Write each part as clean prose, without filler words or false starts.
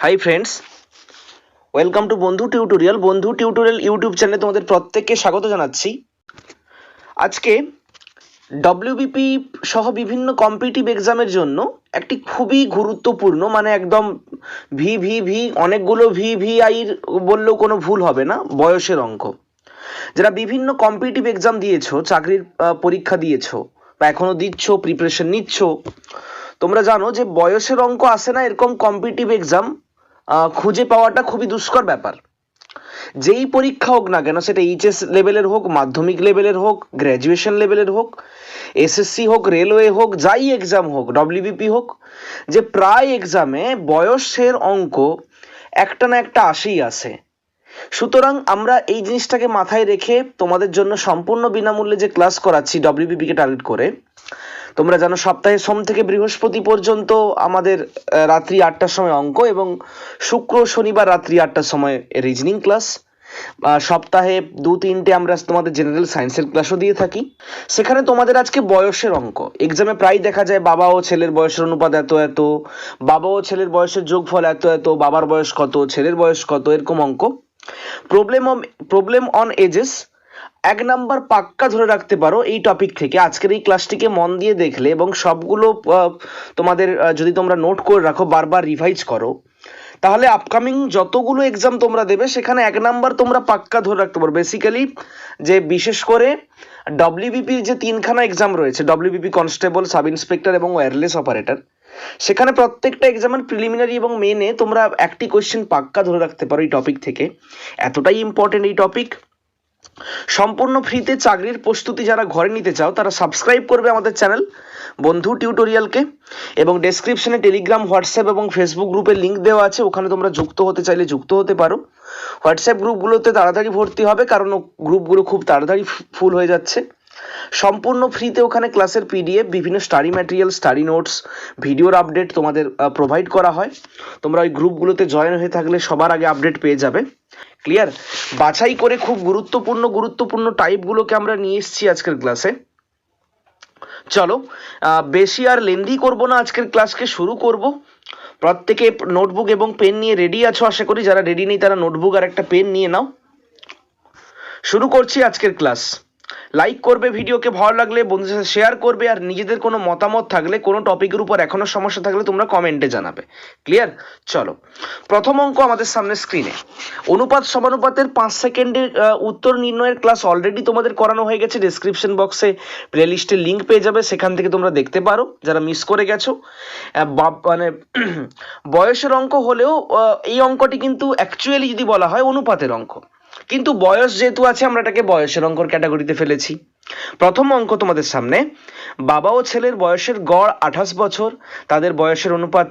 Hi friends, welcome to বন্ধু tutorial. বন্ধু tutorial YouTube চ্যানেলে তোমাদের প্রত্যেককে স্বাগত জানাচ্ছি। আজকে ডব্লিউবিপি সহ বিভিন্ন কম্পিটিটিভ এক্সামের জন্য একটি খুবই গুরুত্বপূর্ণ, মানে একদম ভি ভি ভি অনেকগুলো ভি ভি আইর বললেও কোনো ভুল হবে না, বয়সের অঙ্ক। যারা বিভিন্ন কম্পিটিটিভ এক্সাম দিয়েছো, চাকরির পরীক্ষা দিয়েছো বা এখনো দিচ্ছ, প্রিপারেশন নিচ্ছ, তোমরা জানো যে বয়সের অঙ্ক আসে না এরকম কম্পিটিটিভ এক্সাম খুঁজে পাওয়াটা খুবই দুষ্কর ব্যাপার। যেই পরীক্ষা হোক না কেন, সেটা এইচএস লেভেলের হোক, মাধ্যমিক লেভেলের হোক, গ্র্যাজুয়েশন লেভেলের হোক, এসএসসি হোক, রেলওয়ে হোক, যাই এক্সাম হোক, ডব্লিউবিপি হোক, যে প্রায় এক্সামে বয়সের অঙ্ক একটা না একটা আসেই আসে। সুতরাং আমরা এই জিনিসটাকে মাথায় রেখে তোমাদের জন্য সম্পূর্ণ বিনামূল্যে যে ক্লাস করাচ্ছি ডব্লিউবিপিকে টার্গেট করে। তোমরা জানো সপ্তাহে সোম থেকে বৃহস্পতি পর্যন্ত আমাদের রাত্রি 8টার সময় অঙ্ক এবং শুক্র শনিবার রাত্রি 8টার সময় রিজনিং ক্লাস। সপ্তাহে 2-3টে আমরা তোমাদের জেনারেল সায়েন্সের ক্লাসও দিয়ে থাকি। সেখানে তোমাদের আজকে বয়সের অঙ্ক এক্সামে প্রায় দেখা যায় বাবা ও ছেলের বয়সের অনুপাত এত এত, বাবা ও ছেলের বয়সের যোগফল এত এত, বাবার বয়স কত, ছেলের বয়স কত, এরকম অঙ্ক। প্রবলেম অন এজেস 1 নাম্বার পাক্কা ধরে রাখতে পারো এই টপিক থেকে। আজকের এই ক্লাসটিকে মন দিয়ে দেখলে এবং সবগুলো তোমাদের যদি তোমরা নোট করে রাখো, বারবার রিভাইজ করো, তাহলে আপকামিং যতগুলো এক্সাম তোমরা দেবে সেখানে 1 নাম্বার তোমরা পাক্কা ধরে রাখতে পারো। বেসিক্যালি যে বিশেষ করে ডব্লিউবিপির যে 3খানা এক্সাম রয়েছে, ডব্লিউবিপি কনস্টেবল, সাব ইন্সপেক্টর এবং ওয়্যারলেস অপারেটর, সেখানে প্রত্যেকটা এক্সামের প্রিলিমিনারি এবং মেনে তোমরা একটি কোয়েশ্চেন পাক্কা ধরে রাখতে পারো এই টপিক থেকে। এতটাই ইম্পর্টেন্ট এই টপিক। সম্পূর্ণ ফ্রিতে চাকরির প্রস্তুতি যারা ঘরে নিতে চাও তারা সাবস্ক্রাইব করবে আমাদের চ্যানেল বন্ধু টিউটোরিয়ালকে, এবং ডেসক্রিপশনে টেলিগ্রাম, হোয়াটসঅ্যাপ এবং ফেসবুক গ্রুপের লিঙ্ক দেওয়া আছে, ওখানে তোমরা যুক্ত হতে চাইলে যুক্ত হতে পারো। হোয়াটসঅ্যাপ গ্রুপগুলোতে তাড়াতাড়ি ভর্তি হবে, কারণ গ্রুপগুলো খুব তাড়াতাড়ি ফুল হয়ে যাচ্ছে। সম্পূর্ণ ফ্রিতে ওখানে ক্লাসের পিডিএফ, বিভিন্ন স্টাডি ম্যাটেরিয়াল, স্টাডি নোটস, ভিডিওর আপডেট তোমাদের প্রোভাইড করা হয়। তোমরা ওই গ্রুপগুলোতে জয়েন হয়ে থাকলে সবার আগে আপডেট পেয়ে যাবে। ক্লিয়ার? বাছাই করে খুব গুরুত্বপূর্ণ টাইপগুলোকে আমরা নিয়ে এসেছি আজকের ক্লাসে। চলো বেশি আর লেন্দি করব না, আজকের ক্লাসকে শুরু করব। প্রত্যেকে নোটবুক এবং পেন নিয়ে রেডি আছো আশা করি। যারা রেডি নেই তারা নোটবুক আর একটা পেন নিয়ে নাও। শুরু করছি আজকের ক্লাস। লাইক করবে ভিডিওকে, ভালো লাগলে বন্ধুদের সাথে শেয়ার করবে, আর নিজেদের কোনো মতামত থাকলে, কোনো টপিকের উপর এখনো সমস্যা থাকলে তোমরা কমেন্টে জানাবে। ক্লিয়ার? চলো, প্রথম অঙ্ক আমাদের সামনে স্ক্রিনে। অনুপাত সমানুপাতের 5 সেকেন্ডের উত্তর নির্ণয়ের ক্লাস অলরেডি তোমাদের করানো হয়ে গেছে। ডেসক্রিপশন বক্সে প্লেলিস্টের লিঙ্ক পেয়ে যাবে, সেখান থেকে তোমরা দেখতে পারো যারা মিস করে গেছো। মানে বয়সের অঙ্ক হলেও এই অঙ্কটি কিন্তু অ্যাকচুয়ালি যদি বলা হয় অনুপাতের অঙ্ক, কিন্তু বয়স যেহেতু আছে আমরা এটাকে বয়সের অঙ্কর ক্যাটাগরিতে ফেলেছি। প্রথম অঙ্ক তোমাদের সামনে, বাবা ও ছেলের বয়সের গড় 28 বছর, তাদের বয়সের অনুপাত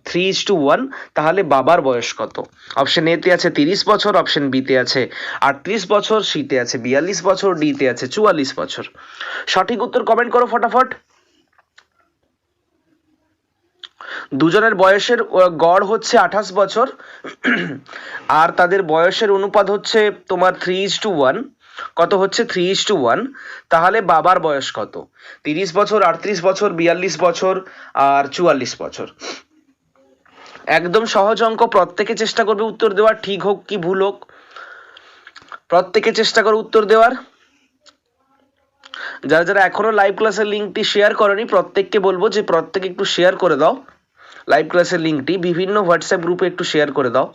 3:1, তাহলে বাবার বয়স কত? অপশন এতে আছে 30 বছর, অপশন বিতে আছে 38 বছর, সিতে আছে 42 বছর, ডিতে আছে 44 বছর। সঠিক উত্তর কমেন্ট করো ফটাফট। দুজনের বয়সের গড় হচ্ছে 28 বছর আর তাদের বয়সের অনুপাত হচ্ছে তোমার 3:1। কত হচ্ছে? 3:1। তাহলে বাবার বয়স কত? 30 বছর, 38 বছর, 42 বছর আর 44 বছর। একদম সহজ অঙ্ক, প্রত্যেকে চেষ্টা করবে উত্তর দেওয়ার, ঠিক হোক কি ভুল হোক, প্রত্যেকে চেষ্টা করো উত্তর দেওয়ার। যারা যারা এখনো লাইভ ক্লাসের লিঙ্কটি শেয়ার করেনি, প্রত্যেককে বলবো যে প্রত্যেকে একটু শেয়ার করে দাও লাইভ ক্লাসের লিঙ্কটি, বিভিন্ন হোয়াটসঅ্যাপ গ্রুপে একটু শেয়ার করে দাও।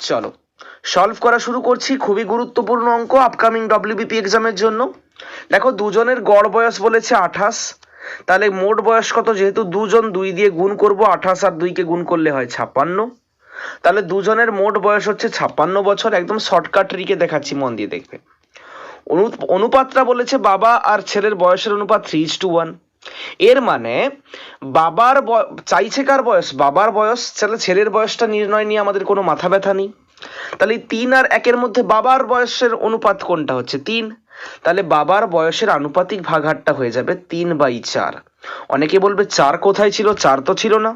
চলো সলভ করা শুরু করছি। খুবই গুরুত্বপূর্ণ অঙ্ক আপকামিং ডব্লিউবিপি এক্সামের জন্য। দেখো, দুজনের গড় বয়স বলেছে 28, তাহলে মোট বয়স কত? যেহেতু দুজন, 2 দিয়ে গুণ করব, 28 আর 2কে গুণ করলে হয় 56, তাহলে দুজনের মোট বয়স হচ্ছে 56 বছর। একদম শর্টকাট ট্রিকে দেখাচ্ছি, মন দিয়ে দেখবে। অনুপাতটা বলেছে বাবা আর ছেলের বয়সের অনুপাত 3:1। এর মানে বাবার চাইছে কার বয়স? বাবার বয়স। ছেলের বয়সটা নির্ণয় নিয়ে আমাদের কোনো মাথা ব্যথা নেই। তাহলে 3 আর 1-এর মধ্যে বাবার বয়সের অনুপাত কোনটা? হচ্ছে 3। তাহলে বাবার বয়সের আনুপাতিক ভাগহারটা হয়ে যাবে 3/4। অনেকে বলবে 4 কোথায় ছিল? 4 তো ছিল না।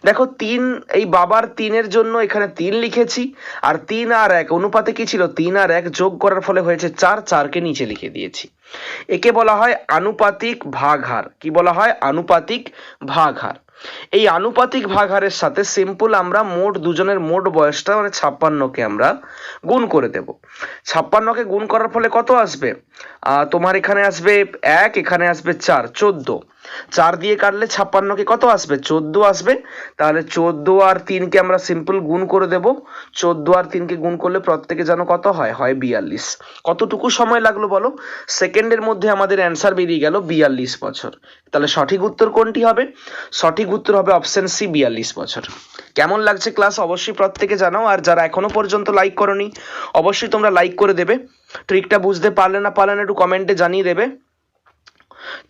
দেখো, 3, এই বাবার 3-এর জন্য এখানে 3 লিখেছি, আর 3 আর 1 অনুপাতে কি ছিল? 3 আর 1 যোগ করার ফলে হয়েছে 4, 4কে নিচে লিখে দিয়েছি। একে বলা হয় আনুপাতিক ভাগহার। কি বলা হয়? আনুপাতিক ভাগহার। এই আনুপাতিক ভাগাহারের সাথে সিম্পল আমরা মোট দুজনের মোট বয়সটা মানে 56কে আমরা গুণ করে দেব। 56কে গুণ করার ফলে কত আসবে? তোমার এখানে আসবে 1, এখানে আসবে 4, 14। 4 দিয়ে কাটলে 56কে কত আসবে? 14 আসবে। তাহলে 14 আর 3কে আমরা সিম্পল গুণ করে দেব। 14 আর 3কে গুণ করলে প্রত্যেকে জানো কত হয়? 42। কতটুকু সময় লাগলো বলো? সেকেন্ডের মধ্যে আমাদের অ্যান্সার বেরিয়ে গেল 42 বছর। তাহলে সঠিক উত্তর কোনটি হবে? সঠিক উত্তর হবে অপশন সি, 42 বছর। কেমন লাগছে ক্লাস অবশ্যই প্রত্যেকে জানাও, আর যারা এখনো পর্যন্ত লাইক করনি অবশ্যই তোমরা লাইক করে দেবে। ট্রিকটা বুঝতে পারলে না একটু কমেন্টে জানিয়ে দেবে।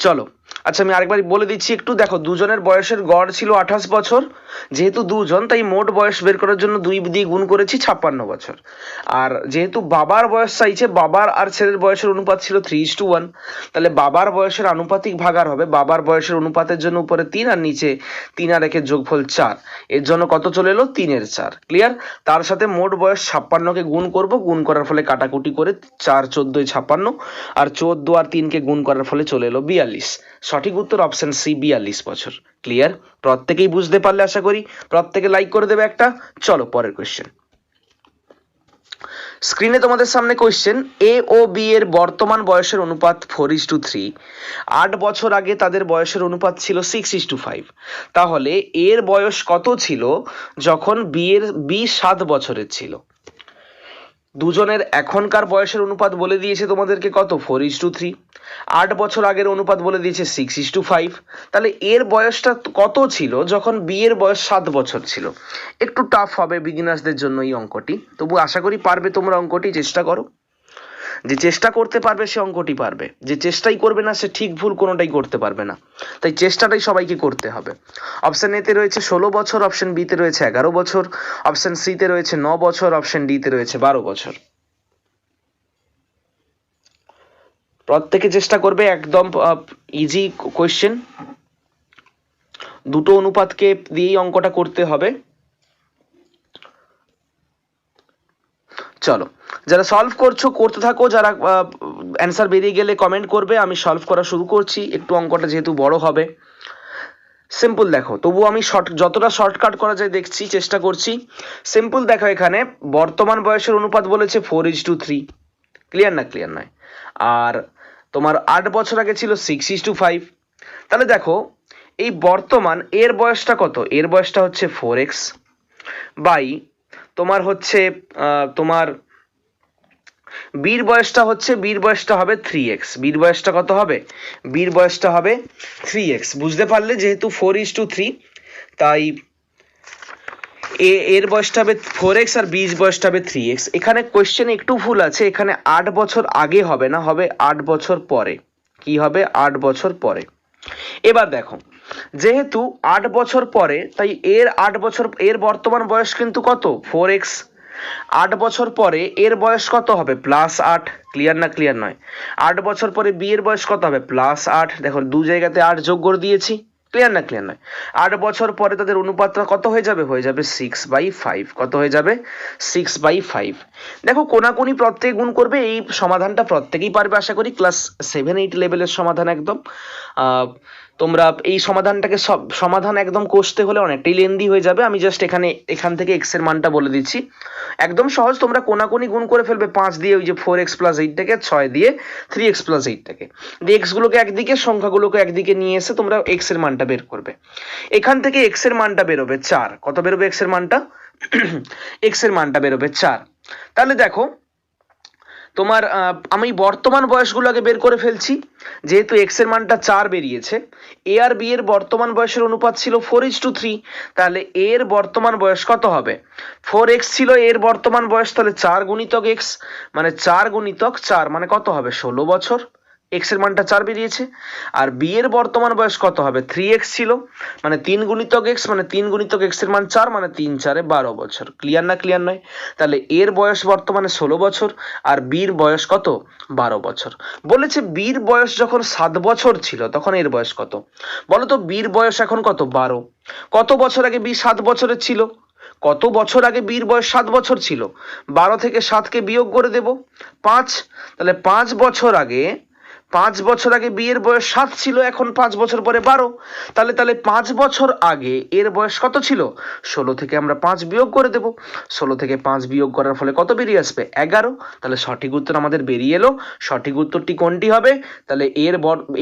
চলো, আচ্ছা আমি আরেকবার বলে দিচ্ছি একটু দেখো, দুজনের বয়সের গড় ছিল 28 বছর। যেহেতু দুজন তাই মোট বয়স বের করার জন্য 2 দিয়ে গুণ করেছি 56 বছর। আর যেহেতু বাবার বয়স চাইছে, বাবার আর ছেলের বয়সের অনুপাত ছিল 3:1, তাহলে বাবার বয়সের আনুপাতিক ভাগার হবে বাবার বয়সের অনুপাতের জন্য উপরে 3 আর নিচে 3 আর 1 যোগফল 4। এর জন্য কত চলে এলো? 3-এর 4। ক্লিয়ার? তার সাথে মোট বয়স 56কে গুণ করব, গুণ করার ফলে কাটাকুটি করে 4 14 56, আর 14 আর 3কে গুণ করার ফলে চলে এলো 42। সঠিক উত্তর অপশন সি, 42 বছর। ক্লিয়ার? প্রত্যেকেই বুঝতে পারলে আশা করি। প্রত্যেকে লাইক করে দেবে একটা। চলো পরের কোশ্চেন। স্ক্রিনে তোমাদের সামনে কোশ্চেন, এ ও বি এর বর্তমান বয়সের অনুপাত 4:3। 8 বছর আগে তাদের বয়সের অনুপাত ছিল 6:5। তাহলে এর বয়স কত ছিল যখন বি 7 বছরের ছিল? দুজনের এখনকার বয়সের অনুপাত বলে দিয়েছে তোমাদেরকে কত? 4:3। 8 বছর আগের অনুপাত বলে দিয়েছে 6:5। তাহলে এর বয়সটা কত ছিল যখন বি এর বয়স 7 বছর ছিল? একটু টাফ হবে বিগিনার্সদের জন্য এই অঙ্কটি, তবু আশা করি পারবে তোমরা অঙ্কটি। চেষ্টা করো, যে চেষ্টা করতে পারবে সে অঙ্কটি পারবে, যে চেষ্টাই করবে না সে ঠিক ভুল কোনোটাই করতে পারবে না। তাই চেষ্টাটাই সবাইকে করতে হবে। অপশন এতে রয়েছে 16 বছর, অপশন বিতে রয়েছে 11 বছর, অপশন সিতে রয়েছে 9 বছর, অপশন ডিতে রয়েছে 12 বছর। প্রত্যেকে চেষ্টা করবে, একদম ইজি কোয়েশ্চেন। দুটো অনুপাতকে দিয়েই অঙ্কটা করতে হবে। চলো, যারা সলভ করছো করতে থাকো, যারা অ্যান্সার বেরিয়ে গেলে কমেন্ট করবে। আমি সলভ করা শুরু করছি, একটু অঙ্কটা যেহেতু বড় হবে। সিম্পল দেখো, তবু আমি যতটা শর্টকাট করা যায় দেখছি, চেষ্টা করছি। সিম্পল দেখো, এখানে বর্তমান বয়সের অনুপাত বলেছে 4:3। ক্লিয়ার না? ক্লিয়ার নয়। আর তোমার 8 বছর আগে ছিল 6:5। তাহলে দেখো, এই বর্তমান এর বয়সটা কত? এর বয়সটা হচ্ছে 4x বাই তোমার হচ্ছে তোমার বীর বয়সটা হবে 3x। বীর বয়সটা কত হবে? বীর বয়সটা হবে 3x। বুঝতে পারলে? যেহেতু 4:3 তাই এর বয়সটা হবে 4x আর বীর বয়সটা হবে 3x। এখানে কোয়েশ্চেনে একটু ভুল আছে, এখানে 8 বছর আগে হবে না, হবে 8 বছর পরে। কি হবে? 8 বছর পরে। এবার দেখো, যেহেতু 8 বছর পরে তাই এর বর্তমান বয়স কিন্তু কত? 4x। 8 বছর পরে এর বয়স কত হবে? +8। ক্লিয়ার না? ক্লিয়ার নয়। 8 বছর পরে বি এর বয়স কত হবে? +8। দেখো, দু জায়গাতে 8 যোগ করে দিয়েছি। ক্লিয়ার না? ক্লিয়ার নয়। 8 বছর পরে তাদের অনুপাতটা কত হয়ে যাবে? 6/5। কত হয়ে যাবে? 6/5। দেখো, কোনাকুনি প্রত্যেকে গুণ করবে। এই সমাধানটা প্রত্যেকেই পারবে আশা করি, ক্লাস 7-8 লেভেলের সমাধান একদম। তোমরা এই সমাধান একদম কষতে হলে অনেকটাই লেন্দি হয়ে যাবে। আমি জাস্ট এখান থেকে এক্স এর মানটা বলে দিচ্ছি। একদম সহজ, তোমরা কোনাকুনি গুণ করে ফেলবে 5 দিয়ে, ওই যে 4x + 8টাকে, 6 দিয়ে 3x + 8টাকে, দিয়ে এক্স গুলোকে একদিকে, সংখ্যাগুলোকে একদিকে নিয়ে এসে তোমরা এক্স এর মানটা বের করবে। এখান থেকে এক্স এর মানটা বেরোবে 4। কত বেরোবে এক্স এর মানটা? এক্স এর মানটা বেরোবে 4। তাহলে দেখো, তোমার আমি বর্তমান বয়সগুলো আগে বের করে ফেলছি। যেহেতু এক্স এর মানটা 4 বেরিয়েছে, এ আর বি এর বর্তমান বয়সের অনুপাত ছিল 4:3। তাহলে এর বর্তমান বয়স কত হবে? 4x ছিল এর বর্তমান বয়স, তাহলে 4 গুণিতক x, মানে 4 গুণিতক 4 মানে কত হবে? 16 বছর। এক্স এর মানটা 4 বেরিয়েছে। আর বি এর বর্তমান বয়স কত হবে? 3x ছিল, মানে 3 গুণিতক x, মানে 3 গুণিতক x এর মান 4, মানে 3 4 12 বছর। ক্লিয়ার না? ক্লিয়ার নয়? তাহলে এর বয়স বর্তমানে 16 বছর আর বির বয়স কত? 12 বছর। বলেছে বির বয়স যখন 7 বছর ছিল তখন এর বয়স কত? বলো তো, বির বয়স এখন কত? 12। কত বছর আগে বি 7 বছরের ছিল? কত বছর আগে বীর বয়স 7 বছর ছিল? 12 থেকে 7কে বিয়োগ করে দেব, 5। তাহলে 5 বছর আগে 5 বছর আগে বি এর বয়স 7 ছিল, এখন 5 বছর পরে 12। তাহলে 5 বছর আগে এর বয়স কত ছিল? 16 থেকে আমরা 5 বিয়োগ করে দেব। 16 থেকে 5 বিয়োগ করার ফলে কত বেরিয়ে আসবে? 11। তাহলে সঠিক উত্তর আমাদের বেরিয়ে এলো। সঠিক উত্তরটি কোনটি হবে? তাহলে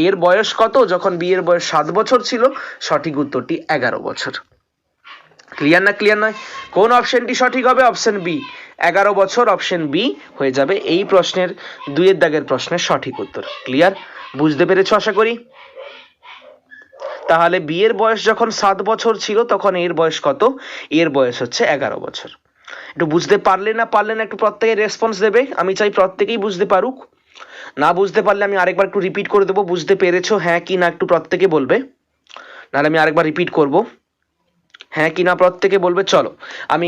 এর বয়স কত যখন বি এর বয়স 7 বছর ছিল? সঠিক উত্তরটি 11 বছর। ক্লিয়ার না ক্লিয়ার নয়? কোন অপশনটি সঠিক হবে? অপশন বি, 11 বছর। অপশন বি হয়ে যাবে এই প্রশ্নের 2 এর দাগের প্রশ্নের সঠিক উত্তর। ক্লিয়ার? বুঝতে পেরেছো আশা করি। তাহলে বি এর বয়স যখন 7 বছর ছিল তখন এর বয়স কত? এর বয়স হচ্ছে 11 বছর। একটু বুঝতে পারলে না একটু প্রত্যেকে রেসপন্স দেবে, আমি চাই প্রত্যেকেই বুঝতে পারুক। না বুঝতে পারলে আমি আরেকবার একটু রিপিট করে দেবো, বুঝতে পেরেছো হ্যাঁ কি না একটু প্রত্যেকে বলবে, নাহলে আমি আরেকবার রিপিট করব। হ্যাঁ কি না প্রত্যেকে বলবে। চলো আমি,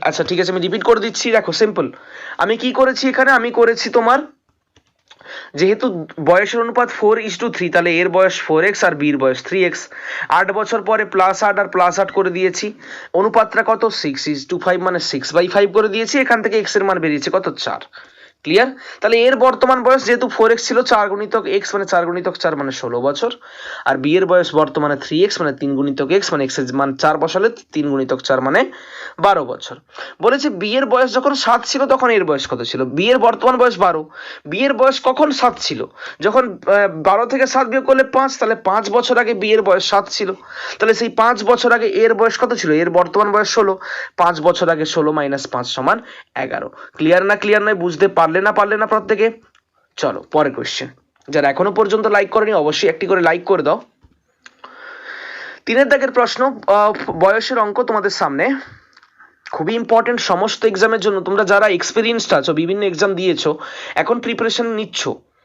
আচ্ছা ঠিক আছে আমি রিপিট করে দিচ্ছি। দেখো সিম্পল, আমি কি করেছি এখানে, আমি করেছি তোমার যেহেতু বয়সের অনুপাত 4:3, তাহলে এর বয়স 4x আর বির বয়স 3x। 8 বছর পরে +8 আর +8 করে দিয়েছি। অনুপাতটা কত? 6:5, মানে 6/5 করে দিয়েছি। এখান থেকে x এর মান বেরিয়েছে কত? 4। ক্লিয়ার? তাহলে এর বর্তমান বয়স যেহেতু 4x ছিল, 4 গুণিতক x মানে 4 গুণিতক 4 মানে 16 বছর। আর বি এর বয়স বর্তমানে 3x মানে 3 গুণিতক x মানে x এর মান 4 বসালে 3 গুণিতক 4 মানে 12 বছর। বলেছে বি এর বয়স যখন 7 ছিল তখন এর বয়স কত ছিল? বি এর বর্তমান বয়স 12। বি এর বয়স কখন 7 ছিল? যখন 12 থেকে 7 বিয়োগ করলে 5, তাহলে 5 বছর আগে বি এর বয়স 7 ছিল। তাহলে সেই 5 বছর আগে এর বয়স কত ছিল? এর বর্তমান বয়স 16। 5 বছর আগে 16 - 5 সমান 11। ক্লিয়ার না ক্লিয়ার নয়? বুঝতে পারলে না প্রত্যেকে? চলো পরের কোশ্চেন। যারা এখনো পর্যন্ত লাইক করেনি অবশ্যই একটি করে লাইক করে দাও। 3 দাগের প্রশ্ন, বয়সের অঙ্ক তোমাদের সামনে, খুবই ইম্পর্টেন্ট সমস্ত এক্সামের জন্য। তোমরা যারা এক্সপিরিয়েন্সড আছো, বিভিন্ন এক্সাম দিয়েছো, এখন প্রিপারেশন নিচ্ছ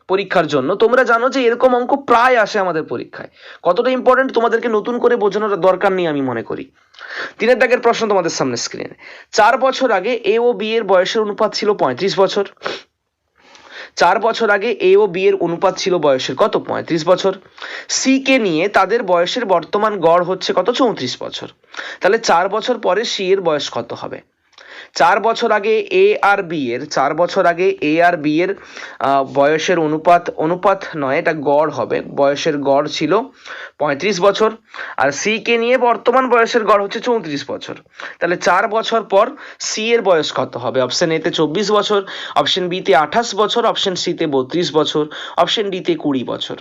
পরীক্ষার জন্য, তোমরা জানো যে এরকম অঙ্ক প্রায় আসে আমাদের পরীক্ষায়। কতটা ইম্পর্টেন্ট তোমাদেরকে নতুন করে বোঝানোর দরকার নেই আমি মনে করি। 3 দাগের প্রশ্ন তোমাদের সামনে স্ক্রিনে। 4 বছর আগে এ ও বি এর বয়সের অনুপাত ছিল 35 বছর। 4 বছর আগে এ ও বি এর অনুপাত ছিল বয়সের কত? 35 বছর। সি কে নিয়ে তাদের বয়সের বর্তমান গড় হচ্ছে কত? 34 বছর। তাহলে 4 বছর পরে সি এর বয়স কত হবে? 4 বছর আগে এ আর বি এর, 4 বছর আগে এ আর বি এর বয়সের অনুপাত নয়, এটা গড় হবে। বয়সের গড় ছিল 35 বছর, আর সি কে নিয়ে বর্তমান বয়সের গড় হচ্ছে 34 বছর। তাহলে 4 বছর পর সি এর বয়স কত হবে? অপশন এ তে 24 বছর, অপশন বি তে 28 বছর, অপশন সি তে 32 বছর, অপশন ডি তে 20 বছর।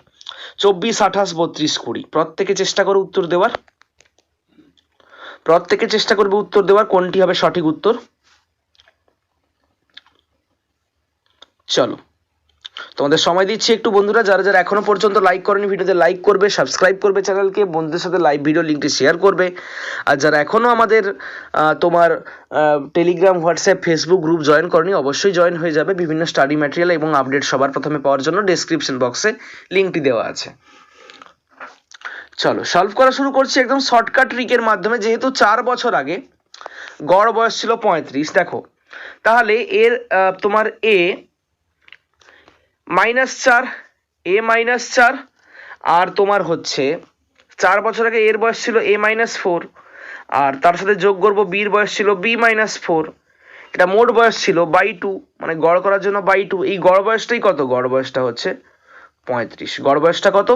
24, 28, 32, 20। প্রত্যেকে চেষ্টা করো উত্তর দেওয়ার, প্রত্যেকে চেষ্টা করবে উত্তর দেওয়ার, কোনটি হবে সঠিক উত্তর। চলো তোমাদের সময় দিচ্ছি একটু। বন্ধুরা যারা যারা এখনো পর্যন্ত লাইক করেনি ভিডিওতে লাইক করবে, সাবস্ক্রাইব করবে চ্যানেলকে, বন্ধুদের সাথে লাইভ ভিডিও লিঙ্কটি শেয়ার করবে। আর যারা এখনো আমাদের তোমার Telegram, WhatsApp, Facebook group join করনি অবশ্যই জয়েন হয়ে যাবে। বিভিন্ন স্টাডি ম্যাটেরিয়াল এবং আপডেট সবার প্রথমে পাওয়ার জন্য ডেসক্রিপশন বক্সে লিঙ্কটি দেওয়া আছে। চলো সলভ করা শুরু করছি একদম শর্টকাট ট্রিকের মাধ্যমে। যেহেতু 4 বছর আগে গড় বয়স ছিল 35, দেখো তাহলে এর তোমার এ -4, এ -4, আর তোমার হচ্ছে 4 বছর আগে এর বয়স ছিল এ -4, আর তার সাথে যোগ করবো বির বয়স ছিল বি -4। এটা মোট বয়স ছিল /2, মানে গড় করার জন্য /2। এই গড় বয়সটাই কত? গড় বয়সটা হচ্ছে 35। গড় বয়সটা কত?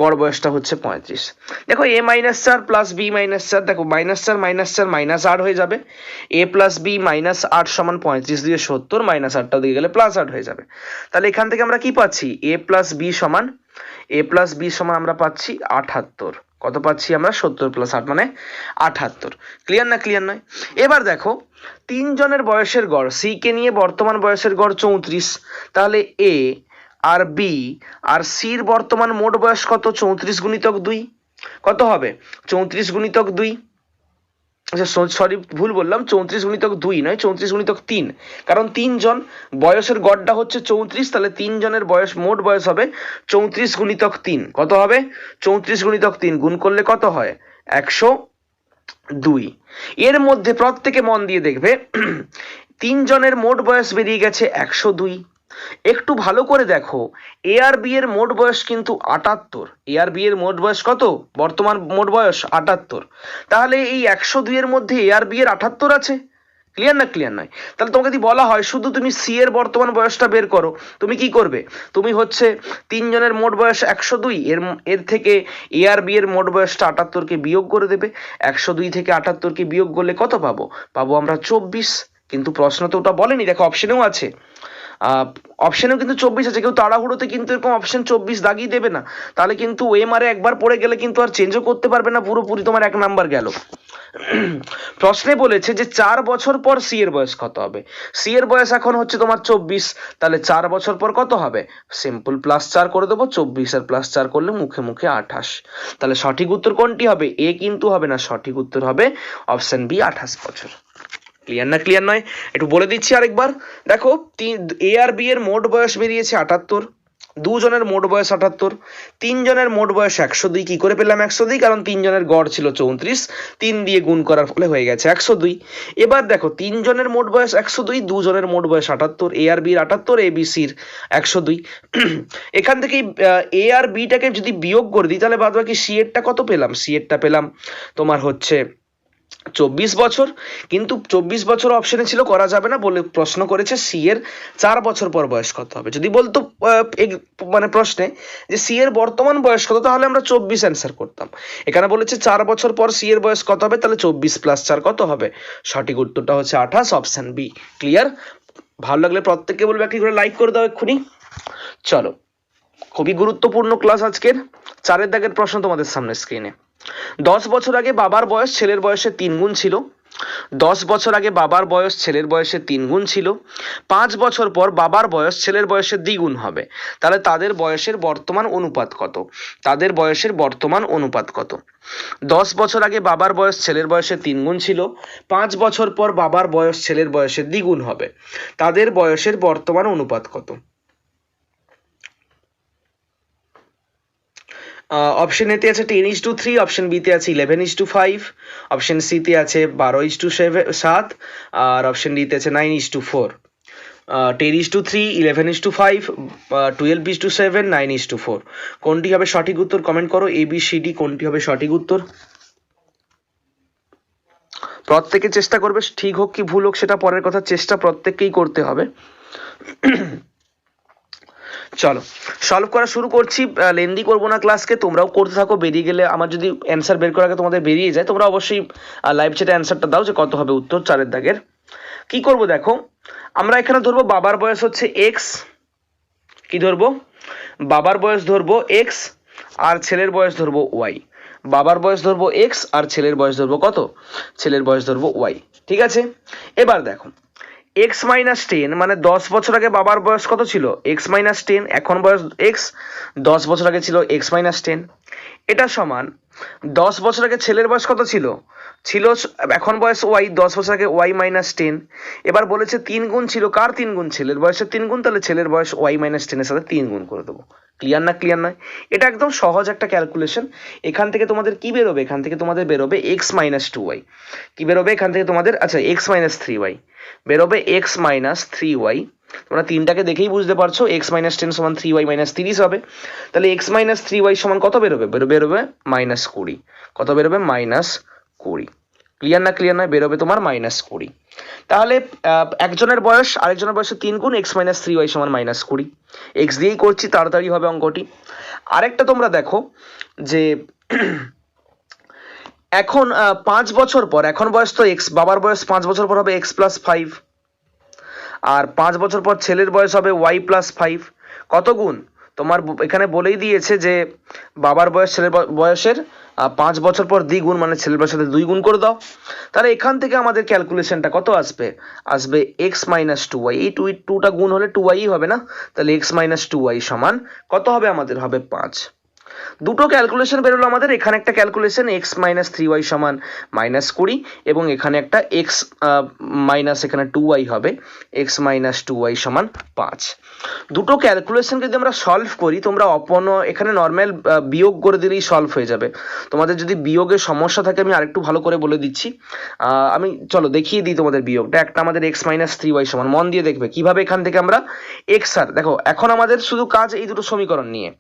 গড় বয়সটা হচ্ছে 35। দেখো এ -4 প্লাস বি -4, দেখো -4 -4 -8 হয়ে যাবে। এ প্লাস বি -8 সমান 35 দিয়ে 70, -8টা দিয়ে গেলে +8 হয়ে যাবে। তাহলে এখান থেকে আমরা কি পাচ্ছি? এ প্লাস বি সমান আমরা পাচ্ছি 78। কত পাচ্ছি আমরা? 70 + 8 মানে 78। ক্লিয়ার না ক্লিয়ার নয়? এবার দেখো 3 জনের বয়সের গড়, সি কে নিয়ে বর্তমান বয়সের গড় 34। তাহলে এ আর বি আর সির বর্তমান মোট বয়স কত? 34 গুণিতক 2। কত হবে? 34 গুণিতক 2। আচ্ছা সরি ভুল বললাম, 34 গুণিতক 2 নয়, 34 গুণিতক 3। কারণ 3 জন বয়সের গড়টা হচ্ছে 34, তাহলে 3 জনের বয়স মোট বয়স হবে 34 গুণিতক 3। কত হবে? 34 গুণিতক 3 গুণ করলে কত হয়? 102। এর মধ্যে প্রত্যেকে মন দিয়ে দেখবে 3 জনের মোট বয়স বেরিয়ে গেছে 102। একটু ভালো করে দেখো, এ আর বি এর মোট বয়স কিন্তু 78। এ আর বি এর মোট বয়স কত? বর্তমান মোট বয়স 78। তাহলে এই 102 এর মধ্যে এ আর বি এর 78 আছে। ক্লিয়ার না ক্লিয়ার নয়? তাহলে তোমাকে যদি বলা হয় শুধু তুমি সি এর বর্তমান বয়সটা বের করো, তুমি কি করবে? তুমি হচ্ছে তিনজনের মোট বয়স 102, এর থেকে এ আর বি এর মোট বয়সটা 78কে বিয়োগ করে দেবে। 102 থেকে 78কে বিয়োগ করলে কত পাবো? পাবো আমরা 24। কিন্তু প্রশ্ন তো ওটা বলেনি, দেখো অপশনেও আছে, অপশনেও কিন্তু 24 আছে। কেউ তাড়াহুড়োতে কিন্তু এরকম অপশন 24 দাগিয়ে দেবে না, তাহলে কিন্তু ওএমআরে একবার পড়ে গেলে কিন্তু আর চেঞ্জও করতে পারবে না, পুরোপুরি তোমার 1 নাম্বার গেল। প্রশ্নে বলেছে যে 4 বছর পর সি এর বয়স কত হবে। সি এর বয়স এখন হচ্ছে তোমার 24, তাহলে 4 বছর পর কত হবে? সিম্পল +4 করে দেবো, 24 আর +4 করলে মুখে মুখে 28। তাহলে সঠিক উত্তর কোনটি হবে? এ কিন্তু হবে না, সঠিক উত্তর হবে অপশন বি, 28 বছর। ক্লিয়ার না ক্লিয়ার নয়? একটু বলে দিচ্ছি আরেকবার। দেখো এ আর বি এর মোট বয়স বেরিয়েছে 78, দুজনের মোট বয়স 78, তিনজনের মোট বয়স 102। কি করে পেলাম 102? কারণ তিনজনের গড় ছিল 34, 3 দিয়ে গুণ করার ফলে হয়ে গেছে 102। এবার দেখো তিনজনের মোট বয়স 102, দুজনের মোট বয়স 78, এ আর বির 78, এ বি সির 102। এখান থেকে এ আর বিটাকে যদি বিয়োগ করে দিই তাহলে বাদ বাকি সি এরটা কত পেলাম? সি এরটা পেলাম তোমার হচ্ছে 24 বছর। কিন্তু 24 বছর অপশনে ছিল, করা যাবে না বলে প্রশ্ন করেছে সি এর 4 বছর পর বয়স কত হবে। যদি বলতো মানে প্রশ্নে যে সি এর বর্তমান বয়স কত, তাহলে আমরা 24 অ্যান্সার করতাম। এখানে বলেছে 4 বছর পর সি এর বয়স কত হবে, তাহলে 24 + 4 কত হবে? সঠিক উত্তরটা হচ্ছে 28, অপশন বি। ক্লিয়ার? ভালো লাগলে প্রত্যেককে বলবে একটি করে লাইক করে দাও এক্ষুনি। চলো, খুবই গুরুত্বপূর্ণ ক্লাস আজকের। 4 দাগের প্রশ্ন তোমাদের সামনে স্ক্রিনে। 10 বছর আগে বাবার বয়স ছেলের বয়সের 3 গুণ ছিল। 10 বছর আগে বাবার বয়স ছেলের বয়সের 3 গুণ ছিল। 5 বছর পর বাবার বয়স ছেলের বয়সের দ্বিগুণ হবে। তাহলে তাদের বয়সের বর্তমান অনুপাত কত? তাদের বয়সের বর্তমান অনুপাত কত? 10 বছর আগে বাবার বয়স ছেলের বয়সের 3 গুণ ছিল। 5 বছর পর বাবার বয়স ছেলের বয়সের দ্বিগুণ হবে। তাদের বয়সের বর্তমান অনুপাত কত? অপশন এতে আছে 10:3, অপশন বিতে আছে 11:5, অপশন সিতে আছে 12:7, আর অপশন ডিতে আছে 9:4। 10:3, 11:5, 12:7, 9:4। কোনটি হবে সঠিক উত্তর? কমেন্ট করো ABCD কোনটি হবে সঠিক উত্তর। প্রত্যেকে চেষ্টা করবে, ঠিক হোক কি ভুল হোক সেটা পরের কথা, চেষ্টা প্রত্যেককেই করতে হবে। চলো সলভ করা শুরু করছি, লেন্দি করবো না ক্লাসকে, তোমরাও করতে থাকো। বেরিয়ে গেলে আমার যদি অ্যান্সার বের করার আগে তোমাদের বেরিয়ে যায়, তোমরা অবশ্যই লাইভ চ্যাটে অ্যান্সারটা দাও যে কত হবে উত্তর 4 দাগের। কি করব দেখো, আমরা এখানে ধরবো বাবার বয়স হচ্ছে এক্স। কি ধরবো? বাবার বয়স ধরবো এক্স আর ছেলের বয়স ধরবো ওয়াই। বাবার বয়স ধরবো এক্স আর ছেলের বয়স ধরবো কত? ছেলের বয়স ধরবো ওয়াই। ঠিক আছে, এবার দেখো x-10 মানে 10 বছর আগে বাবার বয়স কত ছিল? x-10, এখন বয়স x, 10 বছর আগে ছিল x-10। এটা সমান 10 বছর আগে ছেলের বয়স কত ছিল? ছিল এখন বয়স y, 10 বছর আগে y-10। এবার বলেছে 3 গুণ ছিল, কার 3 গুণ? ছেলের বয়সের 3 গুণ, তাহলে ছেলের বয়স y-10 এর সাথে 3 গুণ করে দেবো। ক্লিয়ার না ক্লিয়ার নয়? এটা একদম সহজ একটা ক্যালকুলেশন। এখান থেকে তোমাদের কি বেরোবে? এখান থেকে তোমাদের বেরোবে x-2y। কি বেরোবে এখান থেকে তোমাদের? আচ্ছা, x-3y বেরোবে, x-3y। তোমরা তিনটাকে দেখেই বুঝতে পারছো, x-10 সমান 3y - 30 হবে। তাহলে x-3y সমান কত বেরোবে? বেরোবে -20। কত বেরোবে? -20। ক্লিয়ার না ক্লিয়ার নয়? বেরোবে তোমার -20। তাহলে একজনের বয়স আরেকজনের বয়সের 3 গুণ, x-3y সমান -20। x দিয়েই করছি, তাড়াতাড়ি হবে অঙ্কটি। আরেকটা তোমরা দেখো যে এখন 5 বছর পর, এখন বয়স তো x, বাবার বয়স 5 বছর পর হবে x+5, আর 5 বছর পর ছেলের বয়স হবে y+5। কত গুণ? তোমার এখানে বলেই দিয়েছে যে বাবার বয়স ছেলের বয়সের 5 বছর পর দ্বিগুণ, মানে ছেলের বয়সের সাথে 2 গুণ করে দাও। তাহলে এখান থেকে আমাদের ক্যালকুলেশনটা কত আসবে? আসবে x-2y। এই 2টা গুণ হলে 2y হবে না? তাহলে x-2y সমান কত হবে? আমাদের হবে 5। দুটো ক্যালকুলেশন বেরোলো আমাদের। এখানে একটা ক্যালকুলেশন x-3y সমান -20, এবং এখানে একটা x এখানে 2y হবে, x-2y সমান 5। দুটো ক্যালকুলেশন যদি আমরা সলভ করি, তোমরা এখানে নর্মাল বিয়োগ করে দিলেই সলভ হয়ে যাবে। তোমাদের যদি বিয়োগের সমস্যা থাকে আমি আরেকটু ভালো করে বলে দিচ্ছি। আমি চলো দেখিয়ে দিই তোমাদের বিয়োগটা। একটা আমাদের x-3y সমান, মন দিয়ে দেখবে কিভাবে এখান থেকে আমরা x আর, দেখো এখন আমাদের শুধু কাজ এই দুটো সমীকরণ নিয়ে,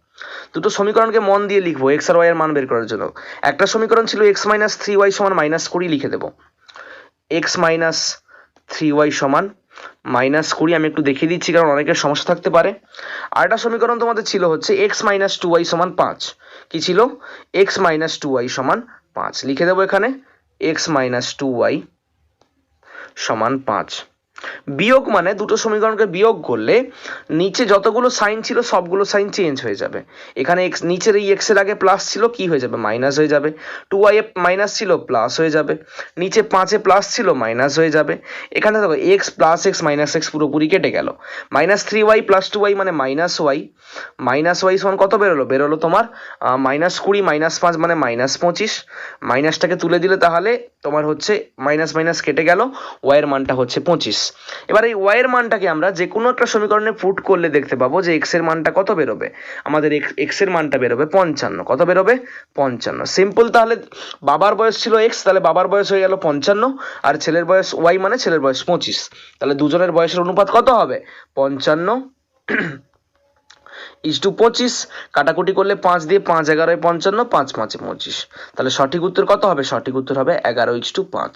দুটো সমীকরণকে মন দিয়ে লিখবো x আর y এর মান বের করার জন্য। একটা সমীকরণ ছিল x-3y সমান -20 লিখে দেবো। 3y সমান -20। আমি একটু দেখিয়ে দিচ্ছি কারণ অনেকের সমস্যা থাকতে পারে। আর একটা সমীকরণ তোমাদের ছিল হচ্ছে x - 2y সমান 5। কি ছিল? x - 2y সমান 5 লিখে দেবো এখানে, x - 2y সমান 5। বিয়োগ মানে দুটো সমীকরণকে বিয়োগ করলে নিচে যতগুলো সাইন ছিল সবগুলো সাইন চেঞ্জ হয়ে যাবে। এখানে এক্স নিচের এই এক্স এর আগে প্লাস ছিল, কি হয়ে যাবে? মাইনাস হয়ে যাবে। 2y এ মাইনাস ছিল, প্লাস হয়ে যাবে। নিচে 5 এ প্লাস ছিল, মাইনাস হয়ে যাবে। এখানে দেখো x plus x minus x পুরোপুরি কেটে গেল। -3y + 2y মানে -y। -y সমান কত বেরোলো? বেরোলো তোমার -20 - 5 মানে -25। মাইনাসটাকে তুলে দিলে তাহলে তোমার হচ্ছে মাইনাস মাইনাস কেটে গেল, y এর মানটা হচ্ছে 25। এবার এই y এর মানটাকে আমরা যে কোনো একটা সমীকরণে পুট করলে দেখতে পাবো যে x এর মানটা কত বেরোবে। আমাদের x এর মানটা বেরোবে 55। কত বেরোবে? 55। সিম্পল। তাহলে বাবার বয়স ছিল x, তাহলে বাবার বয়স হয়ে গেল 55, আর ছেলের বয়স y মানে ছেলের বয়স 25। তাহলে দুজনের বয়সের অনুপাত কত হবে? 55:25। কাটাকুটি করলে 5 দিয়ে 5 11 55, 5 5 25। তাহলে সঠিক উত্তর কত হবে? সঠিক উত্তর হবে 11:5।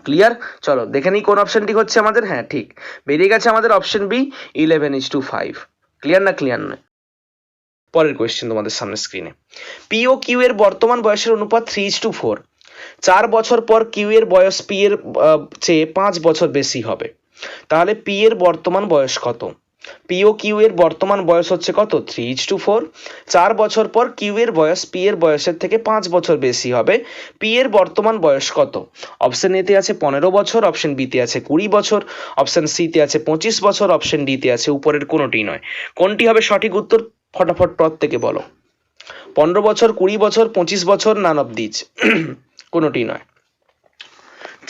ক্লিয়ার? চলো দেখে নিই কোন অপশনটি হচ্ছে আমাদের। হ্যাঁ ঠিক, বেরিয়ে গেছে আমাদের অপশন বি 11:5। ক্লিয়ার না? ক্লিয়ার নয়? পরের কোয়েশ্চেন তোমাদের সামনে স্ক্রিনে। পি ও কিউ এর বর্তমান বয়সের অনুপাত 3:4। 4 বছর পর কিউ এর বয়স পি এর চেয়ে 5 বছর বেশি হবে। তাহলে পি এর বর্তমান বয়স কত? পি ও কিউ এর বর্তমান বয়স হচ্ছে কত? 3:4। 4 বছর পর কিউ এর বয়স পি এর বয়সের থেকে 5 বছর বেশি হবে। পি এর বর্তমান বয়স কত? অপশন এতে আছে 15 বছর, অপশন বিতে আছে 20 বছর, অপশন সিতে আছে 25 বছর, অপশন ডিতে আছে উপরের কোনোটি নয়। কোনটি হবে সঠিক উত্তর? ফটাফট প্রত্যেকে বলো। 15 বছর, 20 বছর, 25 বছর, নান অফ দিজ, কোনোটি নয়।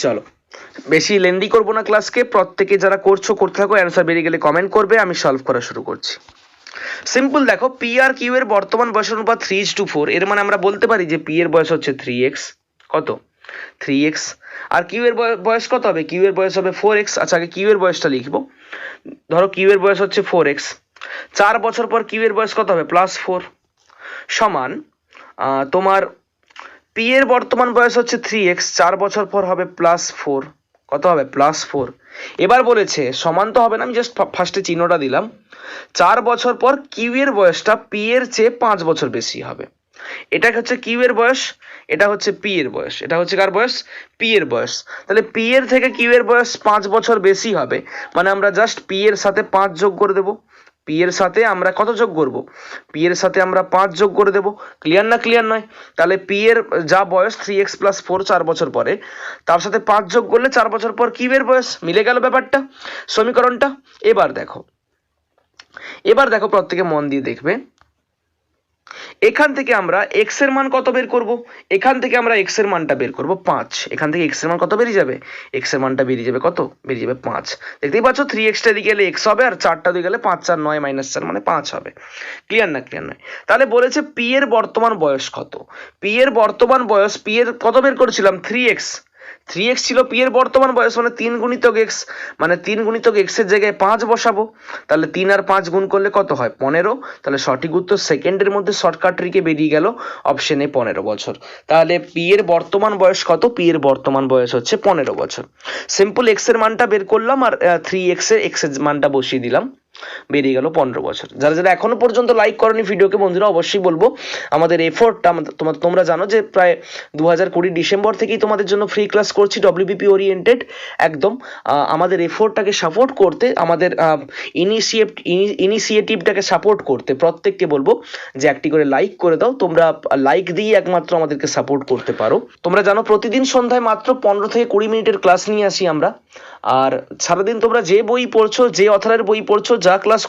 চলো বেশি লেন্দি করবো না ক্লাসকে, প্রত্যেকে যারা করছো করতে থাকো, অ্যান্সার বেরিয়ে গেলে কমেন্ট করবে, আমি সলভ করা শুরু করছি। সিম্পল। দেখো পি আর কিউ এর বর্তমান বয়সের অনুপাত 3:4। এর মানে আমরা বলতে পারি যে পি এর বয়স হচ্ছে 3x। কত? 3x। আর কিউ এর বয়স কত হবে? কিউ এর বয়স হবে 4x। আচ্ছা আগে কিউ এর বয়সটা লিখবো। ধরো কিউ এর বয়স হচ্ছে 4x। 4 বছর পর কিউ এর বয়স কত হবে? +4 সমান তোমার পি এর বর্তমান বয়স হচ্ছে 3x, 4 বছর পর হবে +4। কত হবে? +4। এবার বলেছে সমান তো হবে না, আমি জাস্ট ফার্স্টে চিহ্নটা দিলাম। 4 বছর পর কিউ এর বয়সটা পি এর চেয়ে 5 বছর বেশি হবে। এটা হচ্ছে কিউ এর বয়স, এটা হচ্ছে পি এর বয়স। এটা হচ্ছে কার বয়স? পি এর বয়স। তাহলে পি এর থেকে কিউ এর বয়স 5 বছর বেশি হবে, মানে আমরা জাস্ট পি এর সাথে 5 যোগ করে দেবো। পি এর সাথে আমরা কত যোগ করব? পি এর সাথে আমরা 5 যোগ করে দেব। ক্লিয়ার না? ক্লিয়ার নয়? তাহলে পি এর যা বয়স 3x + 4 4 বছর পরে, তার সাথে 5 যোগ করলে 4 বছর পর কিউ এর বয়স। মিলে গেল ব্যাপারটা, সমীকরণটা। এবার দেখো প্রত্যেকে মন দিয়ে দেখবে। এখান থেকে আমরা এক্স এর মান কত বের করব? এখান থেকে আমরা এক্স এর মানটা বের করব 5। এখান থেকে এক্স এর মান কত বেরিয়ে যাবে? এক্স এর মানটা বেরিয়ে যাবে কত? বেরিয়ে যাবে 5। দেখতেই পাচ্ছ 3x দিকে গেলে x হবে, আর 4টা দিকে গেলে 5 4 9 -4 মানে 5 হবে। ক্লিয়ার না? ক্লিয়ার নয়? তাহলে বলেছে পি এর বর্তমান বয়স কত? পি এর বর্তমান বয়স, পি এর কত বের করেছিলাম? 3x। 3x ছিল পি এর বর্তমান বয়স, মানে 3 গুণিতক x, মানে 3 গুণিতক x এর জায়গায় 5 বসাবো। তাহলে 3 আর 5 গুণ করলে কত হয়? 15। তাহলে সঠিক উত্তর সেকেন্ডের মধ্যে শর্টকাট ট্রিকে বেরিয়ে গেল অপশনে 15 বছর। তাহলে পি এর বর্তমান বয়স কত? পি এর বর্তমান বয়স হচ্ছে 15 বছর। সিম্পল। x এর মানটা বের করলাম আর 3x এর মানটা বসিয়ে দিলাম, বেরিয়ে গেল 15 বছর। যারা যারা এখনো পর্যন্ত লাইক করনি ভিডিওকে, বন্ধুরা অবশ্যই বলবো আমাদের এফোর্টটা, তোমরা জানো যে প্রায় 2020 ডিসেম্বর থেকেই তোমাদের জন্য ফ্রি ক্লাস করছি ডব্লিউবিপি ওরিয়েন্টেড। একদম আমাদের এফোর্টটাকে সাপোর্ট করতে, আমাদের ইনিশিয়েটিভটাকে সাপোর্ট করতে প্রত্যেককে বলবো যে একটি করে লাইক করে দাও। তোমরা লাইক দিয়ে একমাত্র আমাদেরকে সাপোর্ট করতে পারো। তোমরা জানো প্রতিদিন সন্ধ্যায় মাত্র 15 থেকে 20 মিনিটের ক্লাস নিয়ে আসি আমরা। আর সারাদিন তোমরা যে বই পড়ছো, যে অথরের বই পড়ছো, যা ক্লাস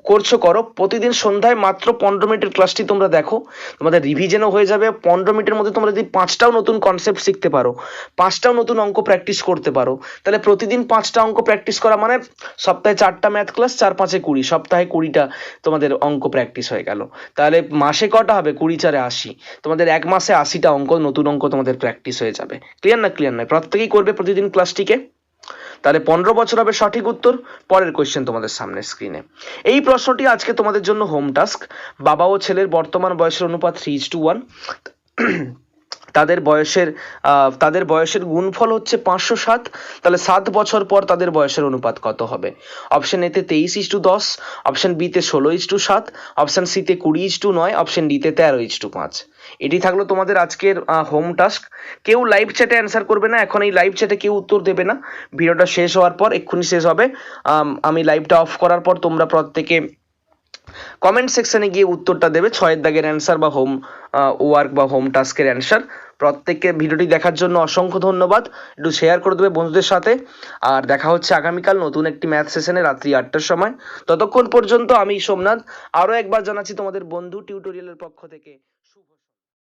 করছো করো, প্রতিদিন সন্ধ্যায় মাত্র 15 মিনিটের ক্লাসটি তোমরা দেখো। তোমাদের রিভিশনও হয়ে যাবে। 15 মিনিটের মধ্যে তোমরা যদি 5টাও নতুন কনসেপ্ট শিখতে পারো, 5টাও নতুন অঙ্ক প্র্যাকটিস করতে পারো, তাহলে প্রতিদিন 5টা অঙ্ক প্র্যাকটিস করা মানে সপ্তাহে 4টা ম্যাথ ক্লাস, 4 5 20, সপ্তাহে 20টা তোমাদের অঙ্ক প্র্যাকটিস হয়ে গেল। তাহলে মাসে কটা হবে? 20 4 80। তোমাদের এক মাসে 80টা অঙ্ক, নতুন অঙ্ক তোমাদের প্র্যাকটিস হয়ে যাবে। ক্লিয়ার না? ক্লিয়ার নয়? প্রত্যেকেই করবে প্রতিদিন ক্লাসটিকে। তাহলে 15 বছর হবে সঠিক উত্তর। পরের কোয়েশ্চেন তোমাদের সামনে স্ক্রিনে। এই প্রশ্নটি আজকে তোমাদের জন্য হোম টাস্ক। বাবা ও ছেলের বর্তমান বয়সের অনুপাত 3:1। তাদের বয়সের গুণফল হচ্ছে 507, তাহলে 7 বছর পর তাদের বয়সের অনুপাত কত হবে? অপশন এতে 23:10, অপশন বিতে 16:7, অপশন সিতে 20:9, অপশন ডিতে 13:5। এটি থাকলো তোমাদের আজকের হোম টাস্ক। কেউ লাইভ চ্যাটে অ্যান্সার করবে না, এখন এই লাইভ চ্যাটে কেউ উত্তর দেবে না। ভিডিওটা শেষ হওয়ার পর, এক্ষুনি শেষ হবে, আমি লাইভটা অফ করার পর তোমরা প্রত্যেকে কমেন্ট সেকশনে গিয়ে উত্তরটা দেবে, 6 দাগের অ্যান্সার বা হোম ওয়ার্ক বা হোম টাস্কের অ্যান্সার। প্রত্যেককে ভিডিওটি দেখার জন্য অসংখ্য ধন্যবাদ। একটু শেয়ার করে দেবে বন্ধুদের সাথে। আর দেখা হচ্ছে আগামীকাল নতুন একটি ম্যাথ সেশনে রাত্রি 8টার সময়। ততক্ষণ পর্যন্ত আমি সোমনাথ আরও একবার জানাচ্ছি তোমাদের বন্ধু টিউটোরিয়ালের পক্ষ থেকে